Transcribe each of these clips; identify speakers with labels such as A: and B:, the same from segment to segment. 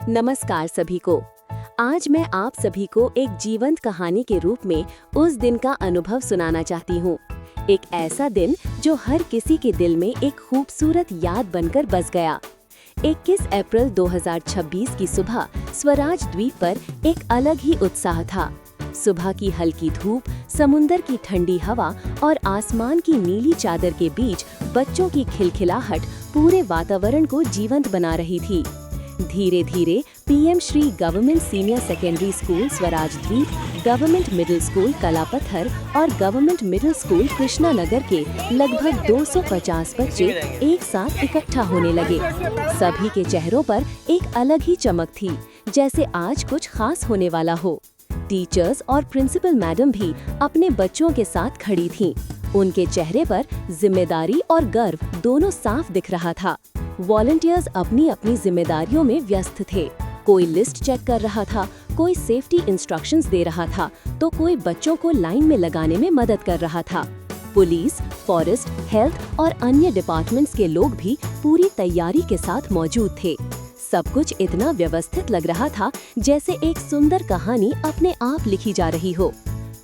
A: नमस्कार सभी को। आज मैं आप सभी को एक जीवंत कहानी के रूप में उस दिन का अनुभव सुनाना चाहती हूँ। एक ऐसा दिन जो हर किसी के दिल में एक खूबसूरत याद बनकर बस गया। 21 अप्रैल 2026 की सुबह स्वराज द्वीप पर एक अलग ही उत्साह था। सुबह की हल्की धूप, समुंदर की ठंडी हवा और आसमान की नीली चादर के बीच बच्चों की खिलखिलाहट पूरे वातावरण को जीवंत बना रही थी। धीरे धीरे PM Shri government senior secondary school Swaraj द्वीप, गवर्नमेंट मिडिल स्कूल कलापत्थर और government middle school Krishna Nagar के लगभग 250 बच्चे एक साथ इकट्ठा होने लगे। सभी के चेहरों पर एक अलग ही चमक थी, जैसे आज कुछ खास होने वाला हो। टीचर्स और प्रिंसिपल मैडम भी अपने बच्चों के साथ खड़ी थीं। उनके चेहरे पर जिम्मेदारी और गर्व दोनों साफ दिख रहा था। वॉलंटियर्स अपनी अपनी जिम्मेदारियों में व्यस्त थे। कोई लिस्ट चेक कर रहा था, कोई सेफ्टी इंस्ट्रक्शंस दे रहा था, तो कोई बच्चों को लाइन में लगाने में मदद कर रहा था। पुलिस, फॉरेस्ट, हेल्थ और अन्य डिपार्टमेंट्स के लोग भी पूरी तैयारी के साथ मौजूद थे। सब कुछ इतना व्यवस्थित लग रहा था जैसे एक सुंदर कहानी अपने आप लिखी जा रही हो।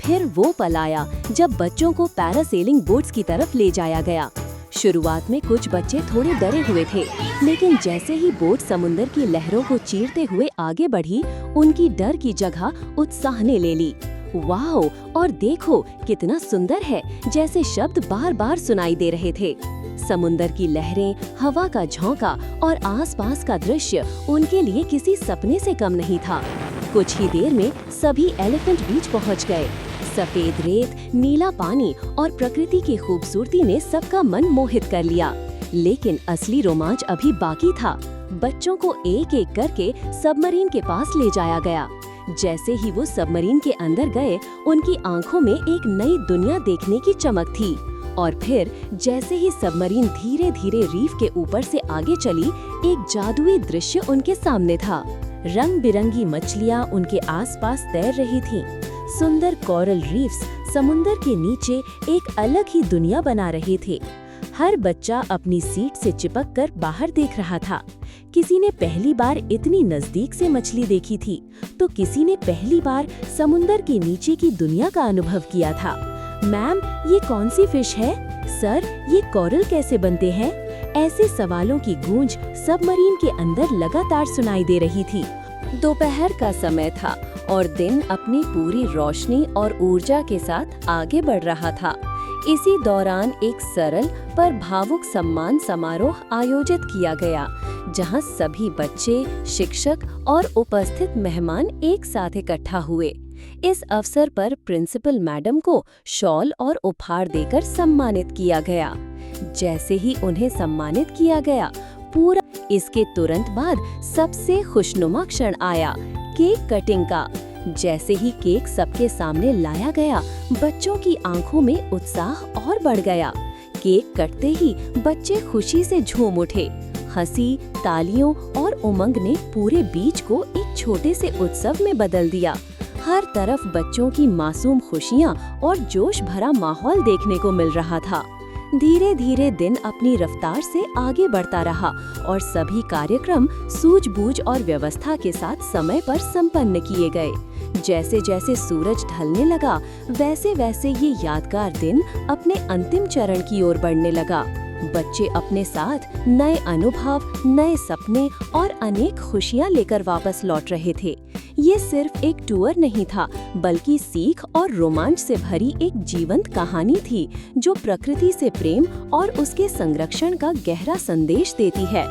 A: फिर वो पल आया जब बच्चों को पैरासेलिंग बोट्स की तरफ ले जाया गया। शुरुआत में कुछ बच्चे थोड़े डरे हुए थे, लेकिन जैसे ही बोट समुंदर की लहरों को चीरते हुए आगे बढ़ी, उनकी डर की जगह उत्साह ने ले ली। वाओ! और देखो कितना सुंदर है, जैसे शब्द बार बार सुनाई दे रहे थे। समुंदर की लहरें, हवा का झोंका और आसपास का दृश्य उनके लिए किसी सपने से कम नहीं था। कुछ ही देर में सभी एलिफेंट बीच पहुंच गए। सफेद रेत, नीला पानी और प्रकृति की खूबसूरती ने सबका मन मोहित कर लिया। लेकिन असली रोमांच अभी बाकी था। बच्चों को एक एक करके सबमरीन के पास ले जाया गया। जैसे ही वो सबमरीन के अंदर गए, उनकी आंखों में एक नई दुनिया देखने की चमक थी। और फिर जैसे ही सबमरीन धीरे धीरे रीफ के ऊपर से आगे चली, एक जादुई दृश्य उनके सामने था। रंग बिरंगी मछलियाँ उनके आसपास तैर रही थीं। सुंदर कोरल रीफ्स समुंदर के नीचे एक अलग ही दुनिया बना रहे थे। हर बच्चा अपनी सीट से चिपककर बाहर देख रहा था। किसी ने पहली बार इतनी नजदीक से मछली देखी थी, तो किसी ने पहली बार समुंदर के नीचे की दुनिया का अनुभव किया था। मैम, ये कौन सी फिश है? सर, ये कोरल कैसे बनते हैं? ऐसे सवालों की गूंज सबमरीन के अंदर लगातार सुनाई दे रही थी। दोपहर का समय था और दिन अपनी पूरी रोशनी और ऊर्जा के साथ आगे बढ़ रहा था। इसी दौरान एक सरल पर भावुक सम्मान समारोह आयोजित किया गया, जहां सभी बच्चे, शिक्षक और उपस्थित मेहमान एक साथ इकट्ठा हुए। इस अवसर पर प्रिंसिपल मैडम को शॉल और उपहार देकर सम्मानित किया गया। जैसे ही उन्हें सम्मानित किया गया, पूरा इसके तुरंत बाद सबसे खुशनुमा क्षण आया, केक कटिंग का। जैसे ही केक सबके सामने लाया गया, बच्चों की आंखों में उत्साह और बढ़ गया। केक कटते ही बच्चे खुशी से झूम उठे। हंसी, तालियों और उमंग ने पूरे बीच को एक छोटे से उत्सव में बदल दिया। हर तरफ बच्चों की मासूम खुशियां और जोश भरा माहौल देखने को मिल रहा था। धीरे धीरे दिन अपनी रफ्तार से आगे बढ़ता रहा और सभी कार्यक्रम सूझबूझ और व्यवस्था के साथ समय पर संपन्न किए गए। जैसे जैसे सूरज ढलने लगा, वैसे वैसे ये यादगार दिन अपने अंतिम चरण की ओर बढ़ने लगा। बच्चे अपने साथ नए अनुभव, नए सपने और अनेक खुशियां लेकर वापस लौट रहे थे। ये सिर्फ एक टूर नहीं था, बल्कि सीख और रोमांच से भरी एक जीवंत कहानी थी, जो प्रकृति से प्रेम और उसके संरक्षण का गहरा संदेश देती है।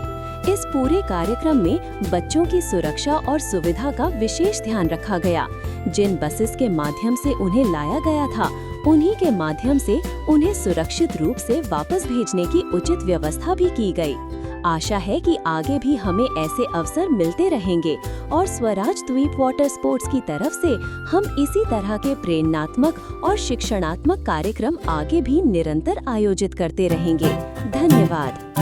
A: इस पूरे कार्यक्रम में बच्चों की सुरक्षा और सुविधा का विशेष ध्यान रखा गया। जिन बसेस के माध्यम से उन्हें लाया गया था, उन्हीं के माध्यम से उन्हें सुरक्षित रूप से वापस भेजने की उचित व्यवस्था भी की गई। आशा है कि आगे भी हमें ऐसे अवसर मिलते रहेंगे और स्वराज द्वीप वाटर स्पोर्ट्स की तरफ से हम इसी तरह के प्रेरणात्मक और शिक्षणात्मक कार्यक्रम आगे भी निरंतर आयोजित करते रहेंगे। धन्यवाद।